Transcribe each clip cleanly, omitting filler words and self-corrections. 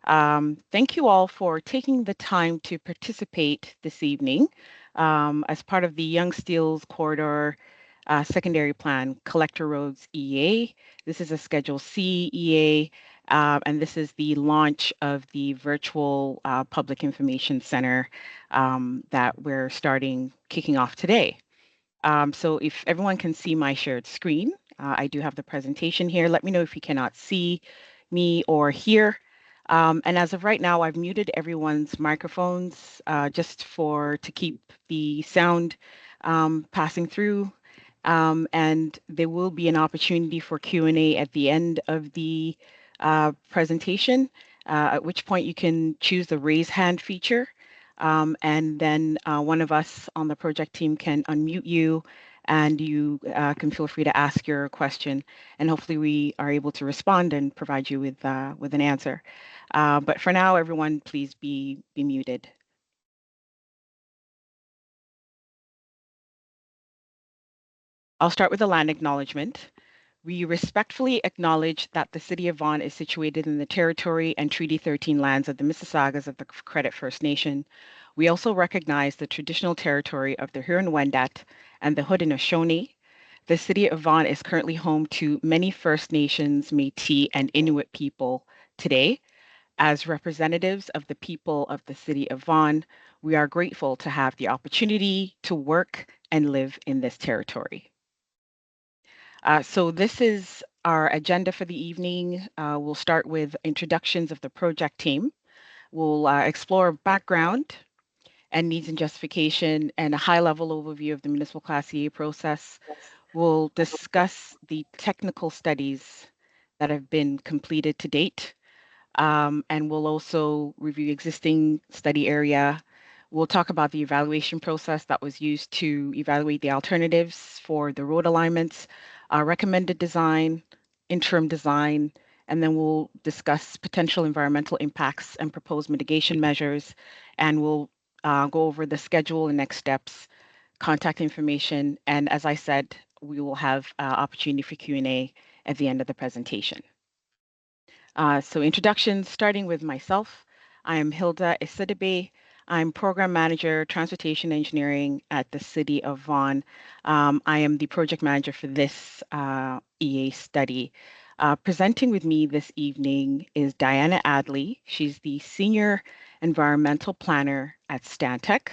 Thank you all for taking the time to participate this evening as part of the Young Steels Corridor Secondary Plan Collector Roads EA. This is a Schedule C EA, and this is the launch of the virtual Public Information Center that we're kicking off today. So if everyone can see my shared screen, I do have the presentation here. Let me know if you cannot see me or hear. And as of right now, I've muted everyone's microphones just to keep the sound passing through. And there will be an opportunity for Q&A at the end of the presentation, at which point you can choose the raise hand feature. And then one of us on the project team can unmute you and you can feel free to ask your question. And hopefully we are able to respond and provide you with an answer. But for now, everyone, please be muted. I'll start with the land acknowledgement. We respectfully acknowledge that the City of Vaughan is situated in the territory and Treaty 13 lands of the Mississaugas of the Credit First Nation. We also recognize the traditional territory of the Huron-Wendat and the Haudenosaunee. The City of Vaughan is currently home to many First Nations, Métis, and Inuit people today. As representatives of the people of the City of Vaughan, we are grateful to have the opportunity to work and live in this territory. So this is our agenda for the evening. We'll start with introductions of the project team. We'll explore background and needs and justification and a high-level overview of the municipal Class EA process. We'll discuss the technical studies that have been completed to date, and we'll also review existing study area. We'll talk about the evaluation process that was used to evaluate the alternatives for the road alignments, recommended design, interim design, and then we'll discuss potential environmental impacts and proposed mitigation measures, and we'll go over the schedule and next steps, contact information, and as I said, we will have opportunity for Q&A at the end of the presentation. So introductions, starting with myself. I am Hilda Isidibe. I'm Program Manager, Transportation Engineering at the City of Vaughan. I am the project manager for this EA study. Presenting with me this evening is Diana Adley. She's the Senior Environmental Planner at Stantec.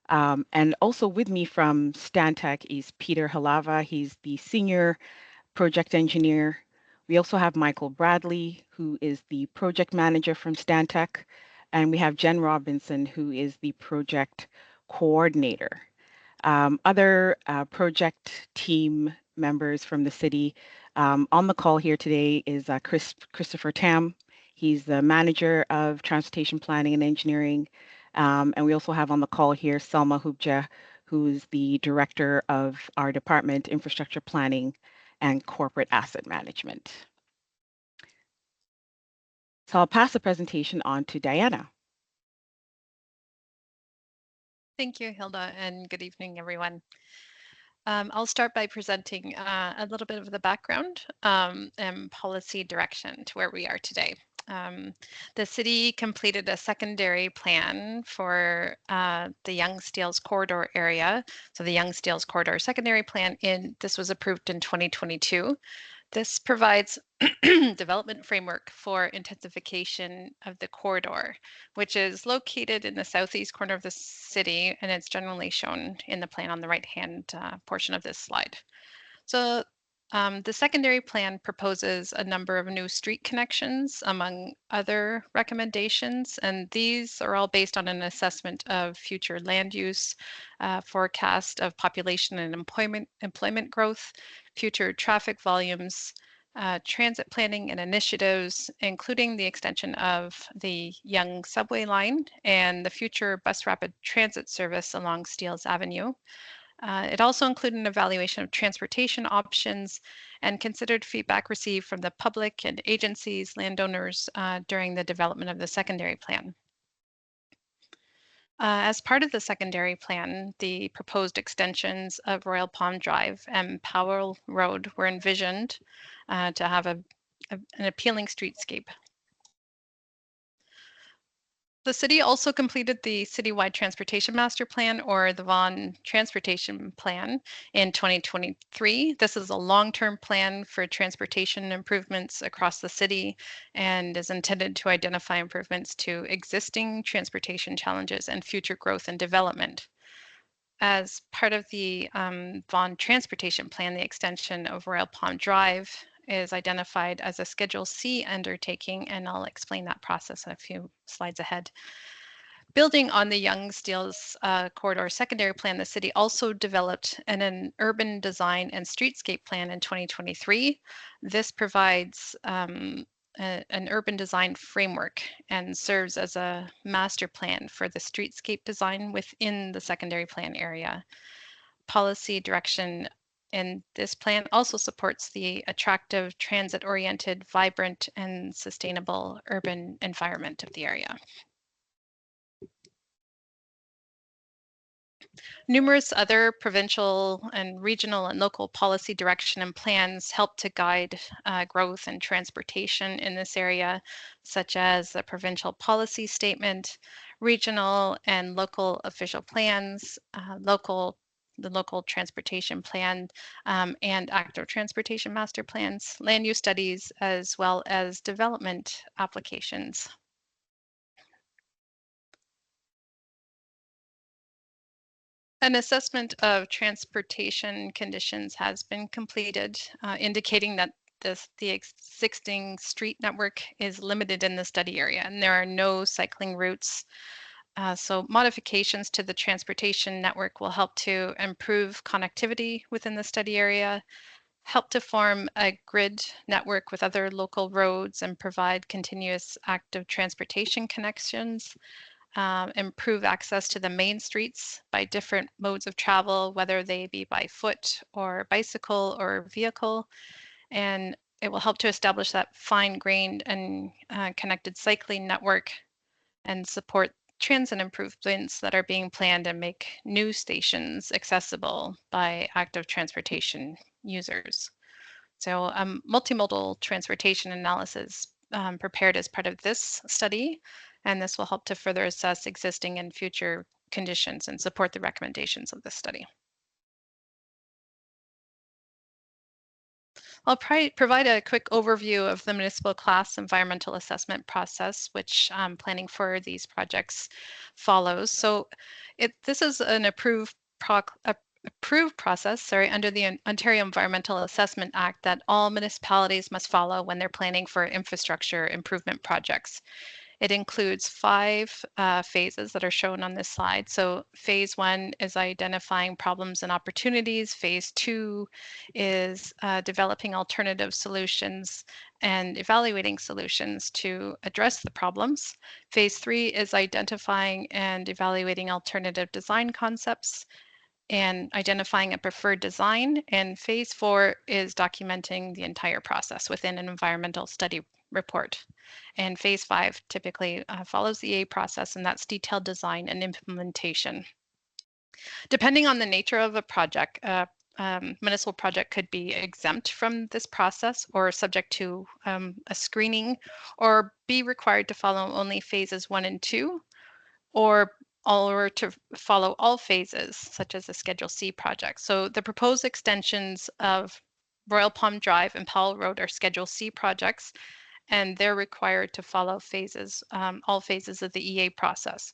And also with me from Stantec is Peter Halava. He's the Senior Project Engineer. We also have Michael Bradley, who is the project manager from Stantec, and we have Jen Robinson, who is the project coordinator. Other project team members from the city on the call here today is Christopher Tam. He's the manager of transportation planning and engineering. And we also have on the call here Selma Hubja, who is the director of our department, infrastructure planning and corporate asset management. So I'll pass the presentation on to Diana. Thank you, Hilda, and good evening, everyone. I'll start by presenting a little bit of the background and policy direction to where we are today. The city completed a secondary plan for the Young Steels Corridor area. So the Young Steels Corridor secondary plan, this was approved in 2022. This provides development framework for intensification of the corridor, which is located in the southeast corner of the city, and it's generally shown in the plan on the right-hand portion of this slide. So the secondary plan proposes a number of new street connections, among other recommendations, and these are all based on an assessment of future land use, forecast of population and employment growth, future traffic volumes, transit planning and initiatives, including the extension of the Yonge subway line and the future bus rapid transit service along Steeles Avenue. It also included an evaluation of transportation options and considered feedback received from the public and agencies, landowners during the development of the secondary plan. As part of the secondary plan, the proposed extensions of Royal Palm Drive and Powell Road were envisioned to have an appealing streetscape. The city also completed the Citywide Transportation Master Plan, or the Vaughan Transportation Plan, in 2023. This is a long-term plan for transportation improvements across the city and is intended to identify improvements to existing transportation challenges and future growth and development. As part of the Vaughan Transportation Plan, the extension of Royal Palm Drive is identified as a Schedule C undertaking, and I'll explain that process a few slides ahead. Building on the Yonge Steeles Corridor Secondary Plan, the city also developed an urban design and streetscape plan in 2023. This provides an urban design framework and serves as a master plan for the streetscape design within the secondary plan area. Policy direction in this plan also supports the attractive, transit-oriented, vibrant, and sustainable urban environment of the area. Numerous other provincial and regional and local policy direction and plans help to guide growth and transportation in this area, such as the provincial policy statement, regional and local official plans, the local transportation plan, and active transportation master plans, land use studies, as well as development applications. An assessment of transportation conditions has been completed, indicating that the existing street network is limited in the study area, and there are no cycling routes. So modifications to the transportation network will help to improve connectivity within the study area, help to form a grid network with other local roads, and provide continuous active transportation connections. Improve access to the main streets by different modes of travel, whether they be by foot or bicycle or vehicle. And it will help to establish that fine-grained and connected cycling network and support transit improvements that are being planned and make new stations accessible by active transportation users. So multimodal transportation analysis prepared as part of this study, and this will help to further assess existing and future conditions and support the recommendations of this study. I'll provide a quick overview of the municipal class environmental assessment process, which planning for these projects follows. So this is an approved process, under the Ontario Environmental Assessment Act that all municipalities must follow when they're planning for infrastructure improvement projects. It includes 5 phases that are shown on this slide. So phase 1 is identifying problems and opportunities. Phase 2 is developing alternative solutions and evaluating solutions to address the problems. Phase 3 is identifying and evaluating alternative design concepts and identifying a preferred design. And phase 4 is documenting the entire process within an environmental study report. And phase 5 typically follows the EA process, and that's detailed design and implementation. Depending on the nature of a project, municipal project could be exempt from this process or subject to a screening, or be required to follow only phases 1 and 2, or to follow all phases, such as the Schedule C project. So the proposed extensions of Royal Palm Drive and Powell Road are Schedule C projects, and they're required to follow all phases of the EA process.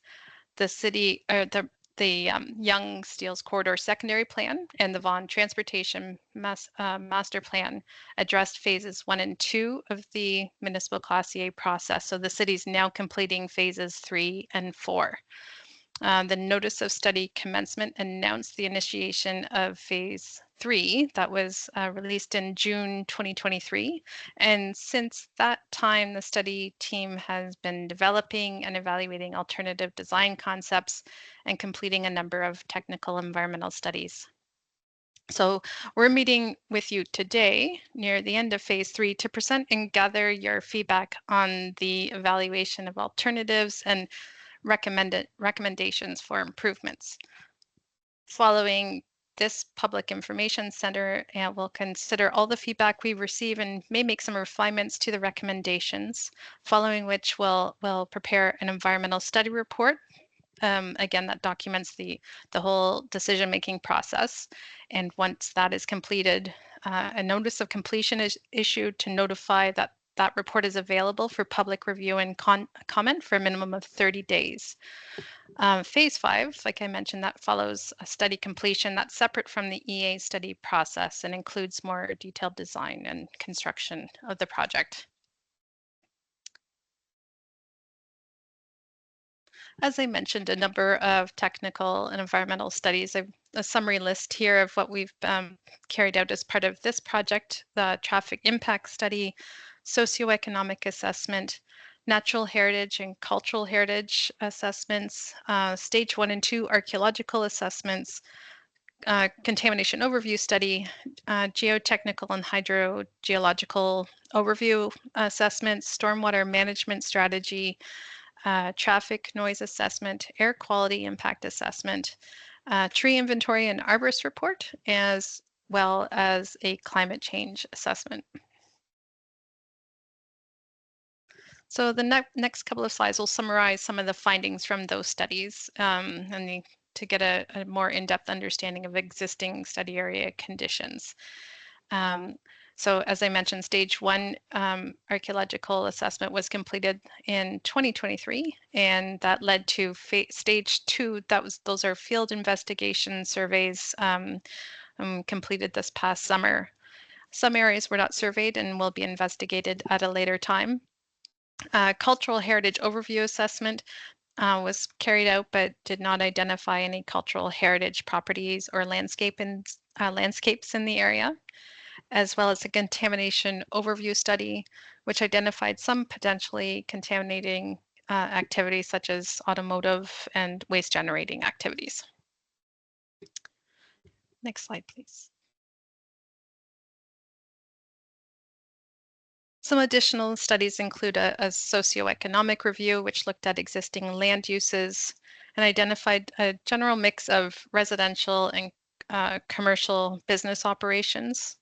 The city, the Yonge Steeles Corridor Secondary Plan and the Vaughan Transportation Master Plan addressed phases 1 and 2 of the municipal class EA process. So the city's now completing phases 3 and 4. The notice of study commencement announced the initiation of phase 3 that was released in June 2023. And since that time, the study team has been developing and evaluating alternative design concepts and completing a number of technical environmental studies. So we're meeting with you today near the end of phase 3 to present and gather your feedback on the evaluation of alternatives and recommendations for improvements. Following this public information center will consider all the feedback we receive and may make some refinements to the recommendations, following which we'll prepare an environmental study report. Again, that documents the whole decision-making process. And once that is completed, a notice of completion is issued to notify that that report is available for public review and comment for a minimum of 30 days. Phase 5, like I mentioned, that follows a study completion that's separate from the EA study process and includes more detailed design and construction of the project. As I mentioned, a number of technical and environmental studies. I've a summary list here of what we've carried out as part of this project: the traffic impact study, socioeconomic assessment, natural heritage and cultural heritage assessments, stage 1 and 2 archaeological assessments, contamination overview study, geotechnical and hydrogeological overview assessments, stormwater management strategy, traffic noise assessment, air quality impact assessment, tree inventory and arborist report, as well as a climate change assessment. So the next couple of slides will summarize some of the findings from those studies to get a more in-depth understanding of existing study area conditions. So as I mentioned, stage 1 archaeological assessment was completed in 2023, and that led to stage 2. Those are field investigation surveys completed this past summer. Some areas were not surveyed and will be investigated at a later time. Cultural heritage overview assessment was carried out but did not identify any cultural heritage properties or landscapes in the area, as well as a contamination overview study, which identified some potentially contaminating activities such as automotive and waste generating activities. Next slide, please. Some additional studies include a socioeconomic review, which looked at existing land uses and identified a general mix of residential and commercial business operations.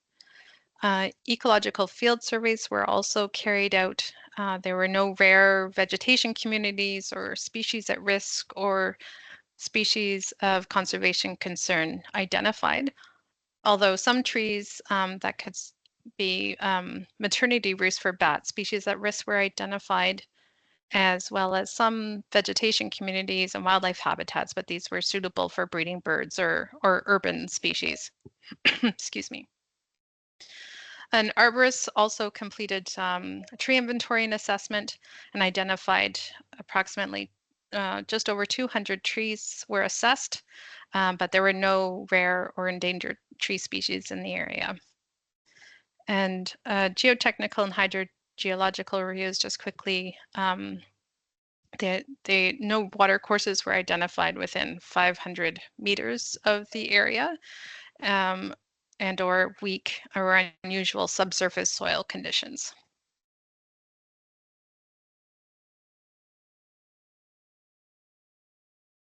Ecological field surveys were also carried out. There were no rare vegetation communities or species at risk or species of conservation concern identified, although some trees that could be maternity roosts for bat species at risk were identified, as well as some vegetation communities and wildlife habitats, but these were suitable for breeding birds or urban species. Excuse me. An arborist also completed a tree inventory and assessment and identified approximately just over 200 trees were assessed, but there were no rare or endangered tree species in the area. And geotechnical and hydrogeological reviews, just quickly, no water courses were identified within 500 meters of the area, and or weak or unusual subsurface soil conditions.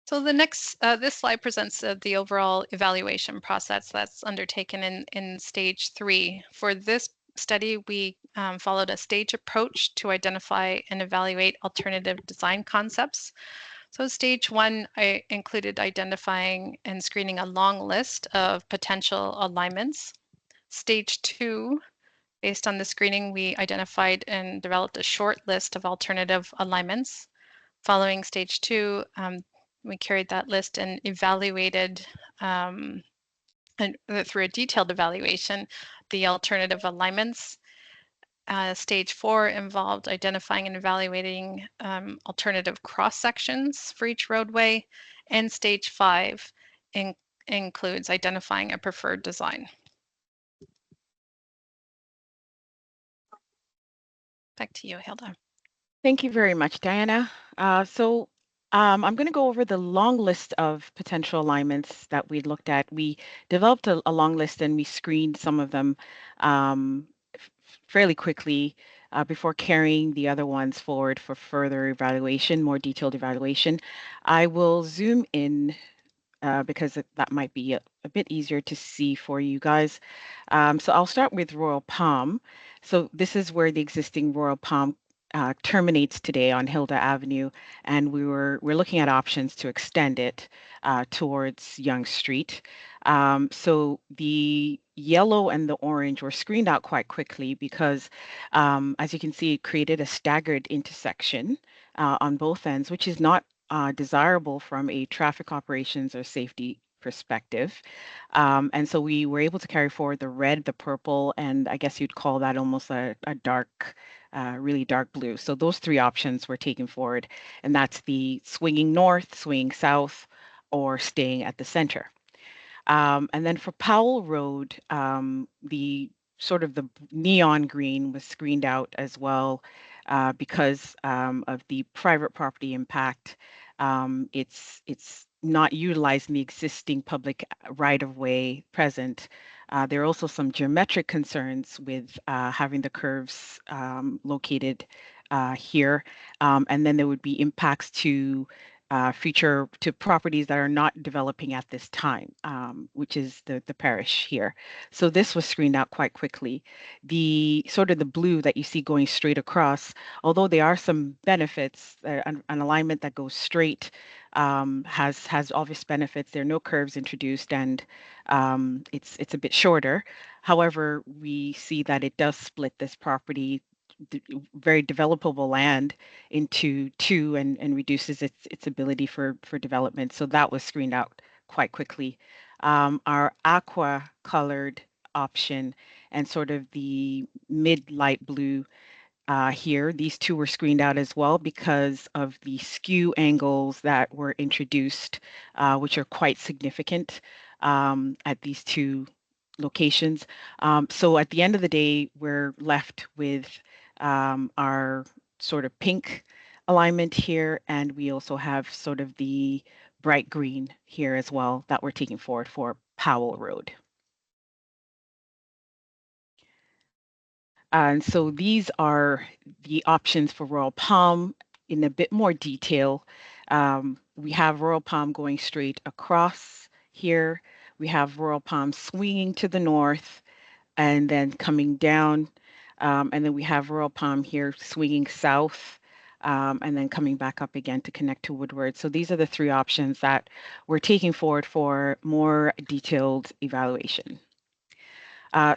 So the next, this slide presents the overall evaluation process that's undertaken in stage 3. For this study, we followed a stage approach to identify and evaluate alternative design concepts. So stage 1 included identifying and screening a long list of potential alignments. Stage 2, based on the screening, we identified and developed a short list of alternative alignments. Following stage 2, we carried that list and evaluated through a detailed evaluation the alternative alignments. Stage 4 involved identifying and evaluating alternative cross sections for each roadway, and stage 5 includes identifying a preferred design. Back to you, Hilda. Thank you very much, Diana. I'm going to go over the long list of potential alignments that we looked at. We developed a long list and we screened some of them fairly quickly before carrying the other ones forward for further evaluation, more detailed evaluation. I will zoom in because that might be a bit easier to see for you guys. So I'll start with Royal Palm. So this is where the existing Royal Palm terminates today on Hilda Avenue, and we're looking at options to extend it towards Yonge Street. So the yellow and the orange were screened out quite quickly because, as you can see, it created a staggered intersection on both ends, which is not desirable from a traffic operations or safety perspective. And so we were able to carry forward the red, the purple, and I guess you'd call that almost a dark, really dark blue. So those three options were taken forward, and that's the swinging north, swinging south, or staying at the center. And then for Powell Road, the sort of the neon green was screened out as well because of the private property impact. It's not utilizing the existing public right of way present. There are also some geometric concerns with having the curves located here. And then there would be impacts to future to properties that are not developing at this time, which is the parish here. So this was screened out quite quickly. The sort of the blue that you see going straight across, although there are some benefits, an alignment that goes straight has obvious benefits. There are no curves introduced, and it's a bit shorter. However, we see that it does split this property very developable land into two and reduces its ability for development. So that was screened out quite quickly. Our aqua colored option and sort of the mid light blue here, these two were screened out as well because of the skew angles that were introduced, which are quite significant at these two locations. So at the end of the day, we're left with our sort of pink alignment here, and we also have sort of the bright green here as well that we're taking forward for Powell Road. And so these are the options for Royal Palm in a bit more detail. We have Royal Palm going straight across here. We have Royal Palm swinging to the north and then coming down. And then we have Royal Palm here swinging south and then coming back up again to connect to Woodward. So these are the three options that we're taking forward for more detailed evaluation.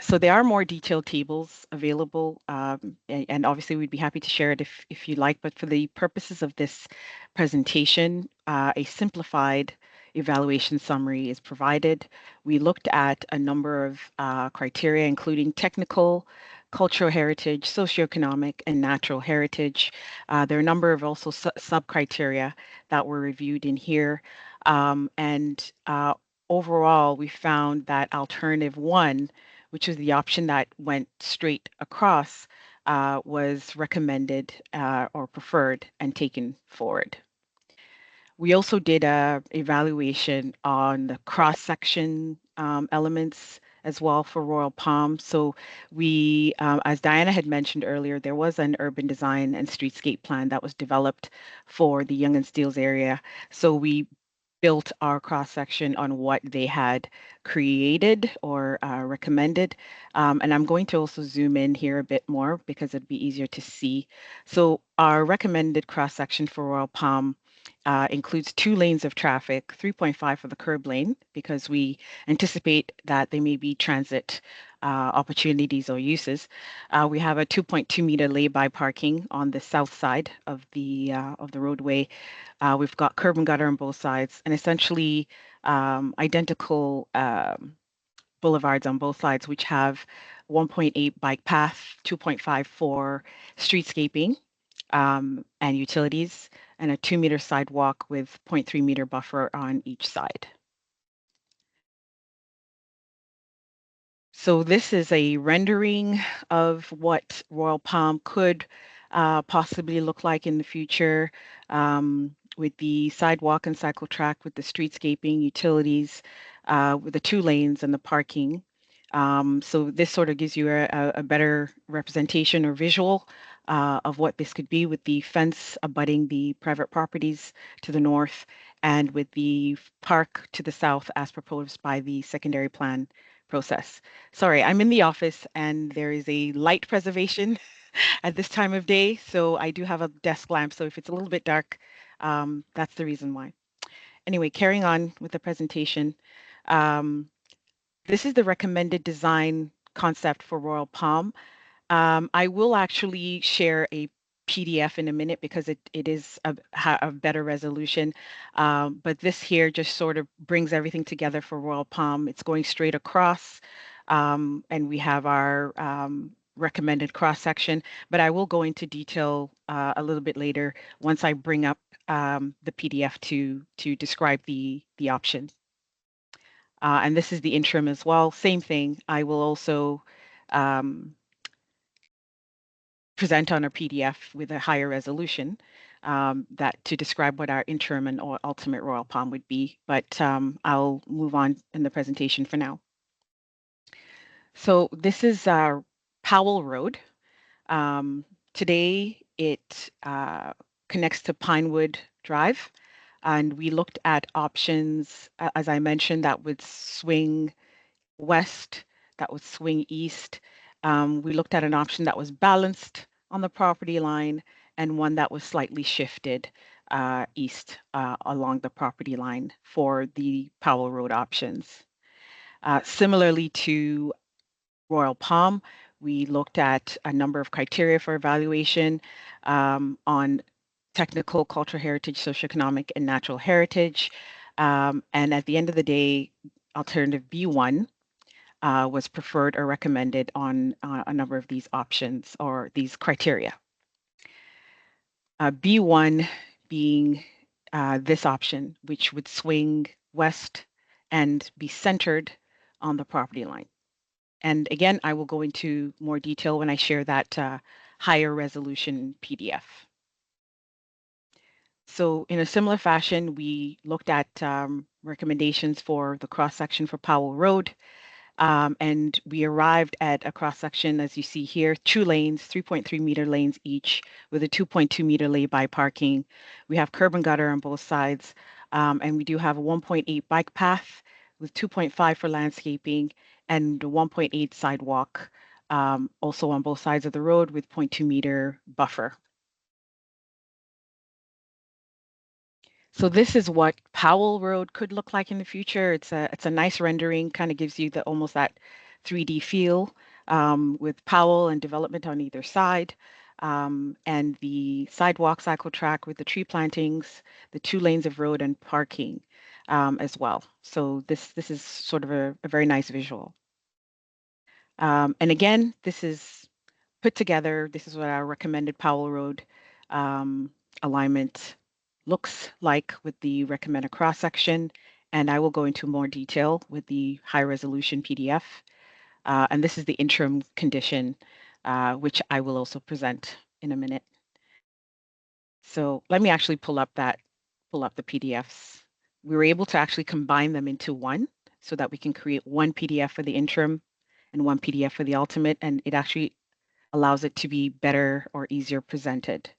So there are more detailed tables available, and obviously we'd be happy to share it if you like, but for the purposes of this presentation, a simplified evaluation summary is provided. We looked at a number of criteria, including technical, cultural heritage, socioeconomic, and natural heritage. There are a number of also sub-criteria that were reviewed in here. And overall, we found that alternative one, which is the option that went straight across, was recommended or preferred and taken forward. We also did a evaluation on the cross-section elements as well for Royal Palm. So we, as Diana had mentioned earlier, there was an urban design and streetscape plan that was developed for the Yonge and Steeles area. So we built our cross section on what they had created or recommended. And I'm going to also zoom in here a bit more because it'd be easier to see. So our recommended cross section for Royal Palm includes 2 lanes of traffic, 3.5 for the curb lane, because we anticipate that there may be transit opportunities or uses. We have a 2.2 meter lay-by parking on the south side of the roadway. We've got curb and gutter on both sides, and essentially identical boulevards on both sides, which have 1.8 bike path, 2.5 for streetscaping and utilities, and a 2-meter sidewalk with 0.3 meter buffer on each side. So this is a rendering of what Royal Palm could possibly look like in the future with the sidewalk and cycle track, with the streetscaping, utilities, with the 2 lanes and the parking. So this sort of gives you a better representation or visual of what this could be with the fence abutting the private properties to the north and with the park to the south as proposed by the secondary plan process. Sorry, I'm in the office and there is a light preservation at this time of day, so I do have a desk lamp, so if it's a little bit dark, that's the reason why. Anyway, carrying on with the presentation. Um, this is the recommended design concept for Royal Palm. I will actually share a PDF in a minute because it is a better resolution. But this here just sort of brings everything together for Royal Palm. It's going straight across, and we have our recommended cross section. But I will go into detail a little bit later once I bring up the PDF to describe the options. And this is the interim as well. Same thing. I will also present on a PDF with a higher resolution that to describe what our interim and or ultimate Royal Palm would be. But I'll move on in the presentation for now. So this is Powell Road. Today it connects to Pinewood Drive. And we looked at options, as I mentioned, that would swing west, that would swing east. We looked at an option that was balanced on the property line and one that was slightly shifted east along the property line for the Powell Road options. Similarly to Royal Palm, we looked at a number of criteria for evaluation on technical, cultural heritage, socioeconomic, and natural heritage. And at the end of the day, alternative B1 was preferred or recommended on a number of these options or these criteria. B1 being this option, which would swing west and be centered on the property line. And again, I will go into more detail when I share that higher resolution PDF. So in a similar fashion, we looked at recommendations for the cross-section for Powell Road. And we arrived at a cross-section, as you see here, 2 lanes, 3.3-meter lanes each, with a 2.2-meter lay-by parking. We have curb and gutter on both sides, and we do have a 1.8 bike path with 2.5 for landscaping and 1.8 sidewalk, also on both sides of the road with 0.2-meter buffer. So this is what Powell Road could look like in the future. It's a nice rendering, kind of gives you the almost that 3D feel with Powell and development on either side. And the sidewalk cycle track with the tree plantings, the 2 lanes of road and parking as well. So this is sort of a very nice visual. And again, this is put together. This is what our recommended Powell Road alignment looks like with the recommended cross-section, and I will go into more detail with the high-resolution PDF. And this is the interim condition, which I will also present in a minute. So let me actually pull up the PDFs. We were able to actually combine them into one so that we can create one PDF for the interim and one PDF for the ultimate, and it actually allows it to be better or easier presented.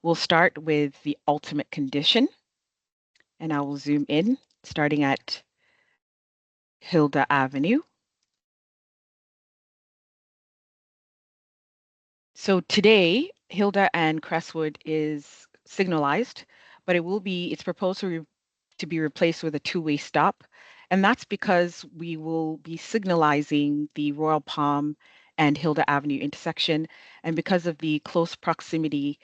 We'll start with the ultimate condition, and I will zoom in, starting at Hilda Avenue. So today, Hilda and Crestwood is signalized, but it's proposed to be replaced with a 2-way stop. And that's because we will be signalizing the Royal Palm and Hilda Avenue intersection. And because of the close proximity,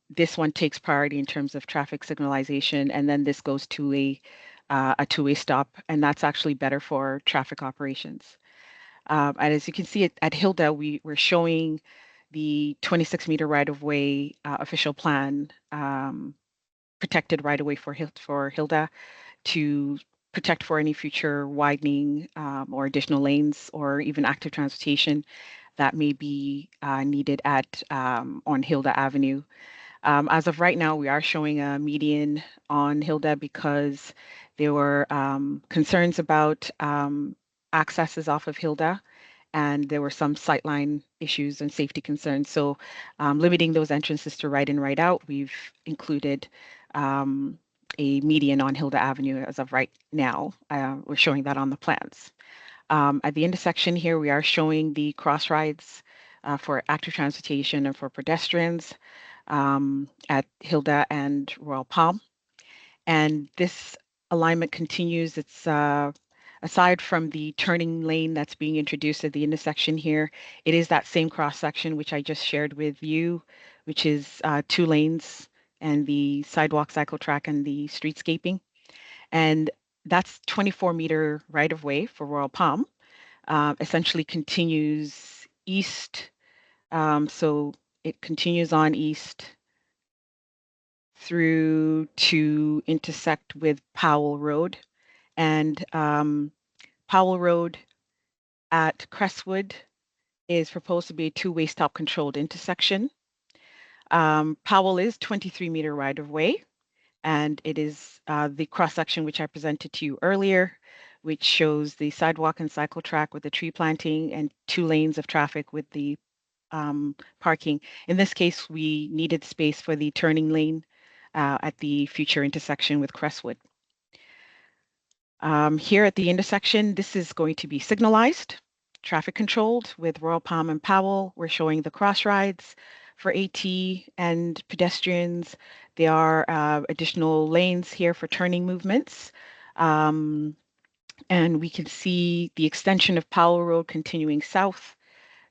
this one takes priority in terms of traffic signalization. And then this goes to a 2-way stop. And that's actually better for traffic operations. And as you can see at Hilda, we're showing the 26-meter right-of-way official plan protected right-of-way for Hilda to protect for any future widening or additional lanes or even active transportation that may be needed on Hilda Avenue. As of right now, we are showing a median on Hilda because there were concerns about accesses off of Hilda, and there were some sightline issues and safety concerns. So limiting those entrances to right in, right out, we've included a median on Hilda Avenue as of right now. We're showing that on the plans. At the intersection here, we are showing the cross rides for active transportation and for pedestrians at Hilda and Royal Palm. And this alignment continues. It's aside from the turning lane that's being introduced at the intersection here, it is that same cross section which I just shared with you, which is 2 lanes and the sidewalk, cycle track, and the streetscaping. And that's 24-meter right of way for Royal Palm. Essentially continues east. So it continues on east through to intersect with Powell Road. And Powell Road at Crestwood is proposed to be a two-way stop controlled intersection. Powell is 23-meter right of way, and it is the cross section which I presented to you earlier, which shows the sidewalk and cycle track with the tree planting and 2 lanes of traffic with the parking. In this case, we needed space for the turning lane at the future intersection with Crestwood. Here at the intersection, this is going to be signalized, traffic controlled with Royal Palm and Powell. We're showing the cross rides for AT and pedestrians. There are additional lanes here for turning movements. And we can see the extension of Powell Road continuing south,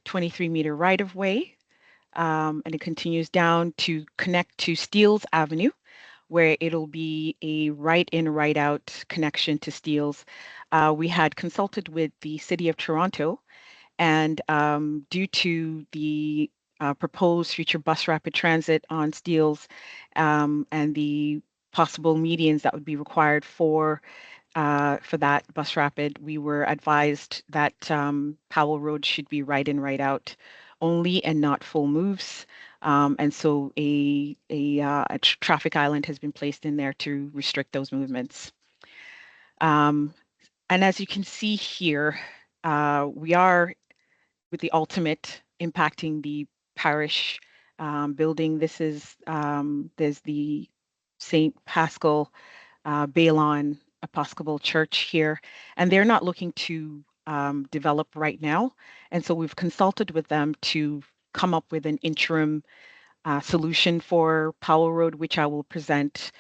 23-meter right of way. And it continues down to connect to Steeles Avenue, where it'll be a right in, right out connection to Steeles. We had consulted with the City of Toronto, and due to the proposed future bus rapid transit on Steeles and the possible medians that would be required for that bus rapid, we were advised that Powell Road should be right in, right out only and not full moves. And so a traffic island has been placed in there to restrict those movements. And as you can see here, we are with the ultimate impacting the parish building. This is, there's the St. Paschal Balon Episcopal Church here, and they're not looking to develop right now. And so we've consulted with them to come up with an interim solution for Powell Road, which I will present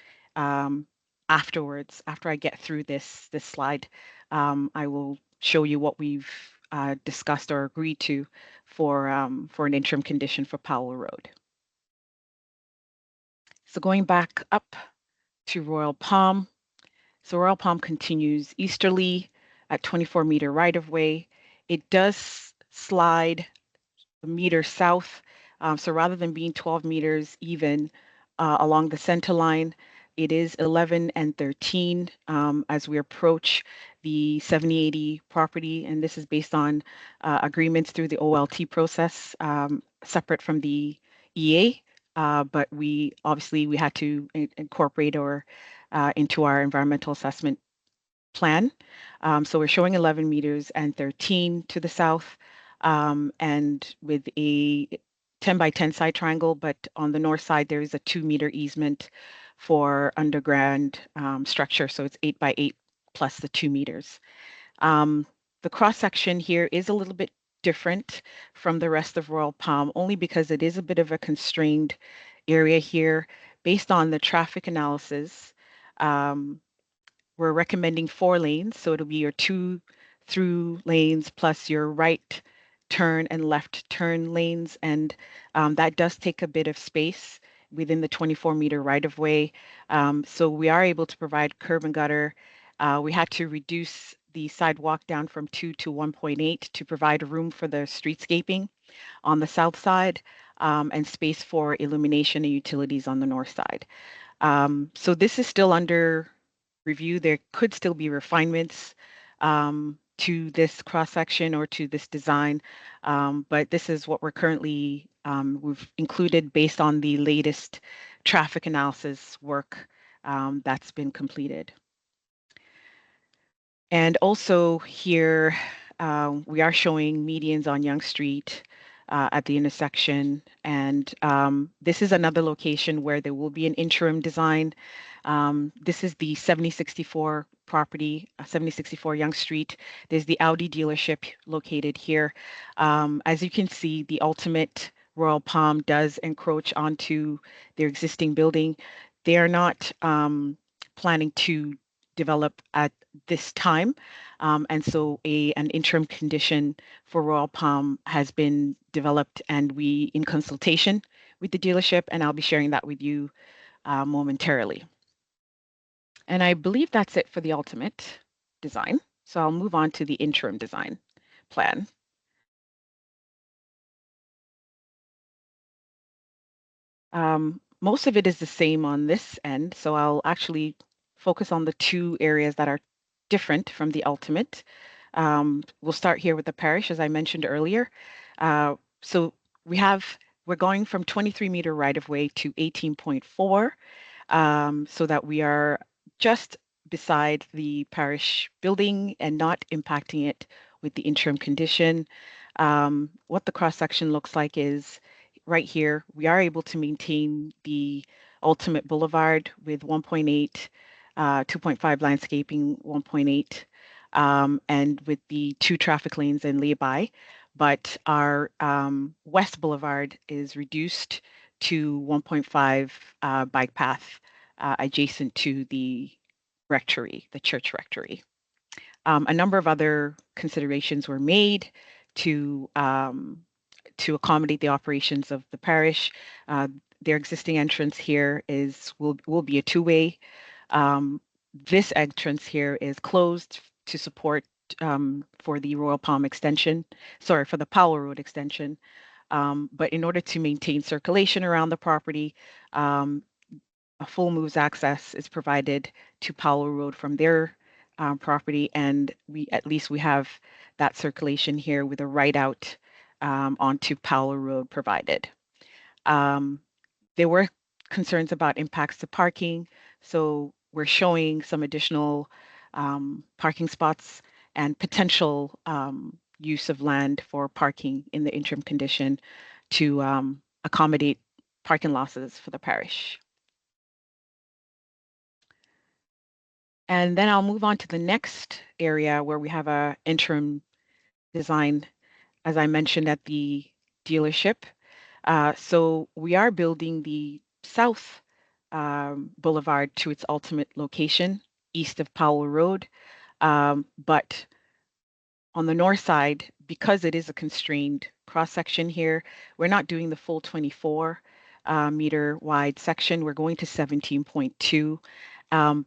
afterwards. After I get through this slide, I will show you what we've discussed or agreed to for an interim condition for Powell Road. So going back up to Royal Palm. So Royal Palm continues easterly at 24-meter right of way. It does slide a meter south. So rather than being 12 meters even along the center line, it is 11 and 13 as we approach the 7080 property. And this is based on agreements through the OLT process, separate from the EA. But we had to incorporate or into our environmental assessment plan. So we're showing 11 meters and 13 to the south, and with a 10 by 10 side triangle, but on the north side, there is a 2-meter easement for underground structure. So it's 8 by 8 plus the 2 meters. The cross section here is a little bit different from the rest of Royal Palm, only because it is a bit of a constrained area here. Based on the traffic analysis, we're recommending 4 lanes. So it'll be your 2 through lanes plus your right turn and left turn lanes. And that does take a bit of space within the 24-meter right of way. So we are able to provide curb and gutter. We had to reduce the sidewalk down from 2 to 1.8 to provide room for the streetscaping on the south side and space for illumination and utilities on the north side. So this is still under review. There could still be refinements to this cross-section or to this design, but this is what we're currently, we've included based on the latest traffic analysis work that's been completed. And also here, we are showing medians on Yonge Street at the intersection. And this is another location where there will be an interim design. This is the 7064 property, 7064 Yonge Street. There's the Audi dealership located here. As you can see, the ultimate Royal Palm does encroach onto their existing building. They are not planning to develop at this time. And so an interim condition for Royal Palm has been developed, and we in consultation with the dealership, and I'll be sharing that with you momentarily. And I believe that's it for the ultimate design. So I'll move on to the interim design plan. Most of it is the same on this end, so I'll actually focus on the two areas that are different from the ultimate. We'll start here with the parish, as I mentioned earlier. So we're going from 23-meter right-of-way to 18.4, so that we are just beside the parish building and not impacting it with the interim condition. What the cross-section looks like is right here, we are able to maintain the ultimate boulevard with 1.8, 2.5 landscaping, 1.8, and with the 2 traffic lanes and lay-by. But our West Boulevard is reduced to 1.5 bike path adjacent to the rectory, the church rectory. A number of other considerations were made to accommodate the operations of the parish. Their existing entrance here will be a two-way. This entrance here is closed to support for the Royal Palm extension, sorry, for the Powell Road extension. But in order to maintain circulation around the property, a full moves access is provided to Powell Road from their property, and we have that circulation here with a right out onto Powell Road provided. There were concerns about impacts to parking, so we're showing some additional parking spots and potential use of land for parking in the interim condition to accommodate parking losses for the parish. And then I'll move on to the next area where we have a interim design, as I mentioned, at the dealership. So we are building the South Boulevard to its ultimate location, east of Powell Road. But on the north side, because it is a constrained cross-section here, we're not doing the full 24 meter wide section. We're going to 17.2.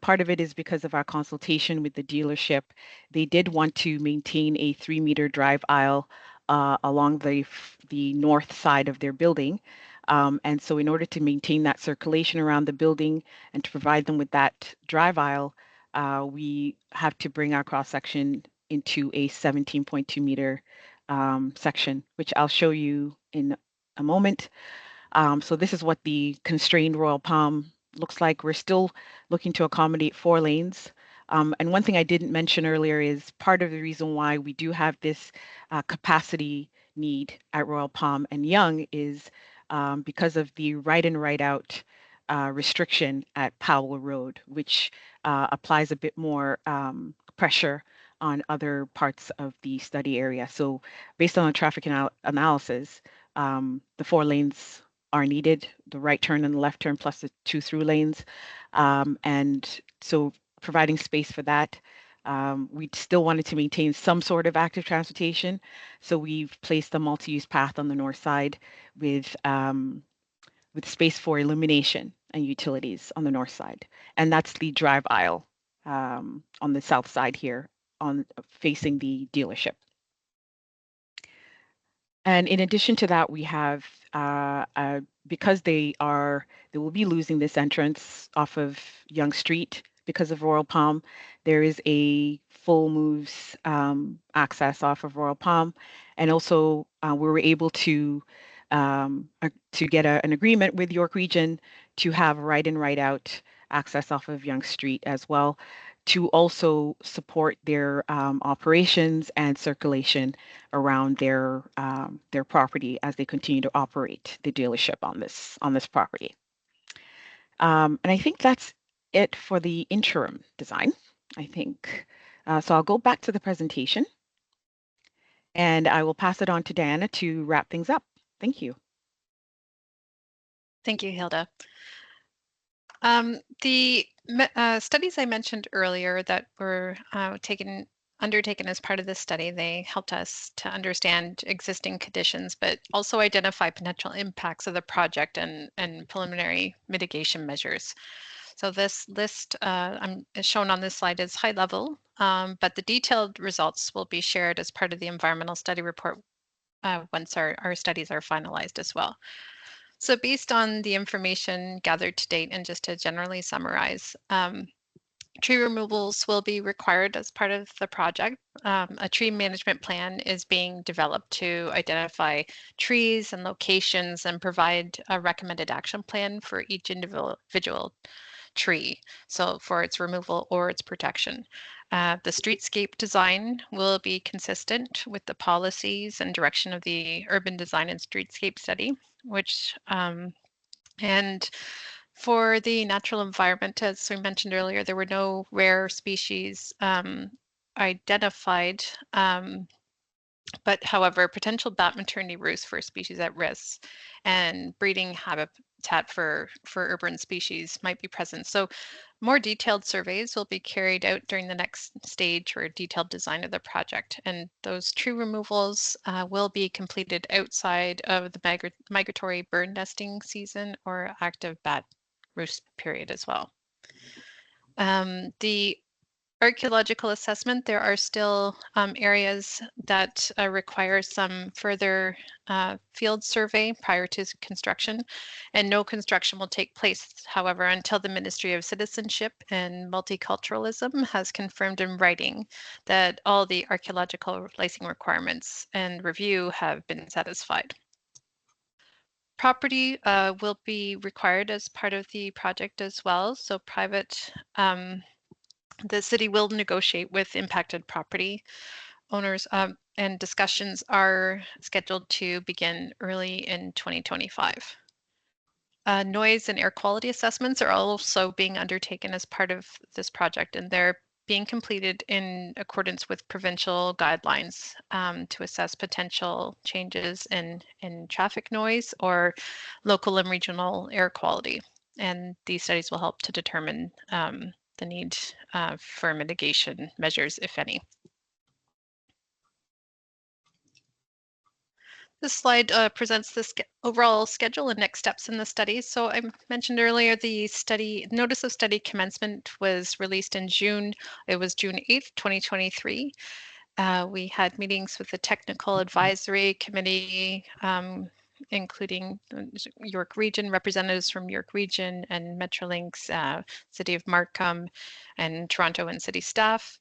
Part of it is because of our consultation with the dealership. They did want to maintain a 3-meter drive aisle along the north side of their building. And so in order to maintain that circulation around the building and to provide them with that drive aisle, we have to bring our cross-section into a 17.2 meter section, which I'll show you in a moment. So this is what the constrained Royal Palm looks like. We're still looking to accommodate 4 lanes. And one thing I didn't mention earlier is part of the reason why we do have this capacity need at Royal Palm and Yonge is because of the right in, right out restriction at Powell Road, which applies a bit more pressure on other parts of the study area. So based on the traffic analysis, the 4 lanes are needed, the right turn and the left turn plus the 2 through lanes. And so providing space for that. We still wanted to maintain some sort of active transportation. So we've placed a multi-use path on the north side with space for illumination and utilities on the north side. And that's the drive aisle on the south side here facing the dealership. And in addition to that, we have, because they will be losing this entrance off of Yonge Street because of Royal Palm, there is a full moves access off of Royal Palm. And also we were able to get an agreement with York Region to have right in, right out access off of Yonge Street as well, to also support their operations and circulation around their property as they continue to operate the dealership on this property. And I think that's it for the interim design, I think. So I'll go back to the presentation and I will pass it on to Diana to wrap things up. Thank you. Thank you, Hilda. The studies I mentioned earlier that were undertaken as part of this study, they helped us to understand existing conditions, but also identify potential impacts of the project and preliminary mitigation measures. So this list is shown on this slide is high level, but the detailed results will be shared as part of the environmental study report once our studies are finalized as well. So based on the information gathered to date, and just to generally summarize, tree removals will be required as part of the project. A tree management plan is being developed to identify trees and locations and provide a recommended action plan for each individual tree, so for its removal or its protection. The streetscape design will be consistent with the policies and direction of the Urban Design and Streetscape Study, which and for the natural environment, as we mentioned earlier, there were no rare species identified, but however, potential bat maternity roosts for species at risk and breeding habitat for urban species might be present. So more detailed surveys will be carried out during the next stage or detailed design of the project. And those tree removals will be completed outside of the migratory bird nesting season or active bat roost period as well. The archaeological assessment, there are still areas that require some further field survey prior to construction, and no construction will take place, however, until the Ministry of Citizenship and Multiculturalism has confirmed in writing that all the archaeological licensing requirements and review have been satisfied. Property will be required as part of the project as well, so the city will negotiate with impacted property owners, and discussions are scheduled to begin early in 2025. Noise and air quality assessments are also being undertaken as part of this project, and they're being completed in accordance with provincial guidelines to assess potential changes in traffic noise or local and regional air quality. And these studies will help to determine the need for mitigation measures, if any. This slide presents the overall schedule and next steps in the study. So I mentioned earlier the notice of study commencement was released in June. It was June 8th, 2023. We had meetings with the Technical Advisory Committee, including York Region, representatives from York Region and Metrolinx, City of Markham, and Toronto and city staff,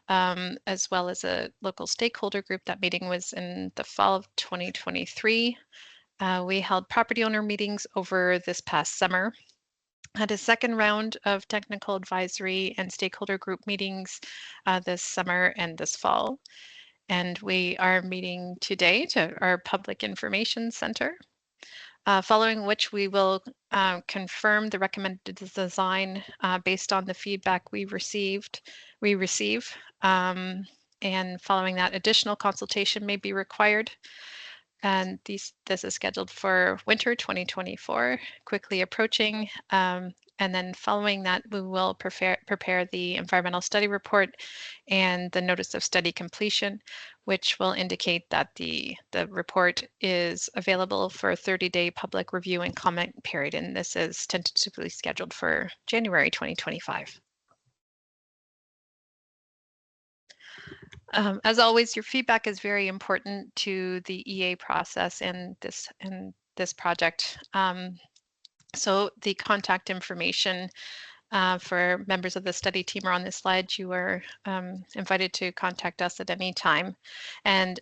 as well as a local stakeholder group. That meeting was in the fall of 2023. We held property owner meetings over this past summer. Had a second round of technical advisory and stakeholder group meetings this summer and this fall. And we are meeting today at our Public Information Center, following which we will confirm the recommended design based on the feedback we receive. And following that, additional consultation may be required. And this is scheduled for winter 2024, quickly approaching. And then following that, we will prepare the environmental study report and the notice of study completion, which will indicate that the report is available for a 30-day public review and comment period. And this is tentatively scheduled for January 2025. As always, your feedback is very important to the EA process and this project. So the contact information for members of the study team are on this slide. You are invited to contact us at any time. And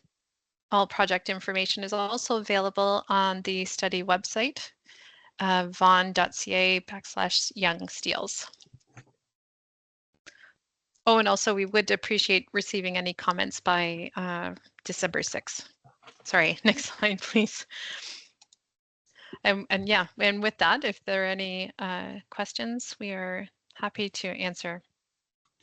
all project information is also available on the study website, vaughan.ca/young steels. Oh, and also we would appreciate receiving any comments by December 6th. Sorry, next slide, please. And yeah, and with that, if there are any questions, we are happy to answer